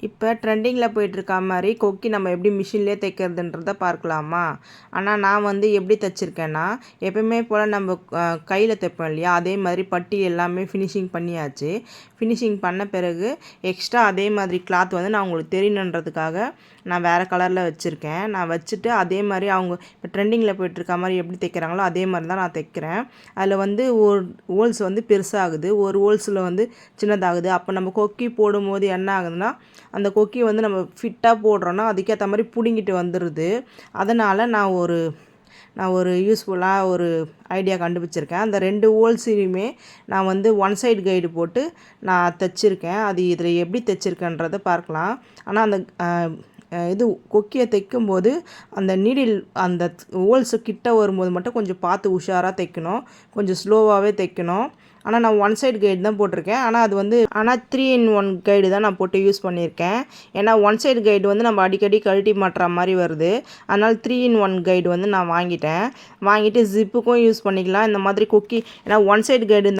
இப்போ ட்ரெண்டிங்கில் போயிட்டுருக்க மாதிரி கொக்கி நம்ம எப்படி மிஷின்லேயே தைக்கிறதுன்றத பார்க்கலாமா? ஆனால் நான் வந்து எப்படி தைச்சிருக்கேன்னா, எப்பவுமே போல் நம்ம கையில் தைப்போம் இல்லையா, அதே மாதிரி பட்டி எல்லாமே ஃபினிஷிங் பண்ணியாச்சு. ஃபினிஷிங் பண்ண பிறகு எக்ஸ்ட்ரா அதே மாதிரி கிளாத் வந்து நான் உங்களுக்கு தெரியணுன்றதுக்காக நான் வேறு கலரில் வச்சுருக்கேன். நான் வச்சுட்டு அதே மாதிரி அவங்க இப்போ ட்ரெண்டிங்கில் போயிட்டுருக்க மாதிரி எப்படி தைக்கிறாங்களோ அதே மாதிரி தான் நான் தைக்கிறேன். அதில் வந்து ஒரு ஹோல்ஸ் வந்து பெருசாகுது, ஒரு ஹோல்ஸில் வந்து சின்னதாகுது. அப்போ நம்ம கொக்கி போடும்போது என்ன ஆகுதுன்னா, அந்த கொக்கி வந்து நம்ம ஃபிட்டாக போடுறோன்னா அதுக்கேற்ற மாதிரி பிடுங்கிட்டு வந்துடுது. அதனால் நான் ஒரு யூஸ்ஃபுல்லாக ஒரு ஐடியா கண்டுபிடிச்சிருக்கேன். அந்த 2 ஹோல்ஸையுமே நான் வந்து ஒன் சைடு கைடு போட்டு நான் தைச்சிருக்கேன். அது இதில் எப்படி தைச்சிருக்கேன்றதை பார்க்கலாம். ஆனால் அந்த இது கொக்கியை தைக்கும்போது அந்த நீடில் அந்த ஹோல்ஸு கிட்ட வரும்போது மட்டும் கொஞ்சம் பார்த்து உஷாராக தைக்கணும், கொஞ்சம் ஸ்லோவாகவே தைக்கணும். ஆனால் நான் ஒன் சைடு கைடு தான் போட்டிருக்கேன். ஆனால் 3-in-1 கைடு தான் நான் போட்டு யூஸ் பண்ணியிருக்கேன். ஏன்னா ஒன் சைடு கைடு வந்து நம்ம அடிக்கடி கழட்டி மாட்டுற மாதிரி வருது. அதனால் 3-in-1 கைடு வந்து நான் வாங்கிட்டு ஜிப்புக்கும் யூஸ் பண்ணிக்கலாம். இந்த மாதிரி கொக்கி ஏன்னா ஒன் சைடு கைடு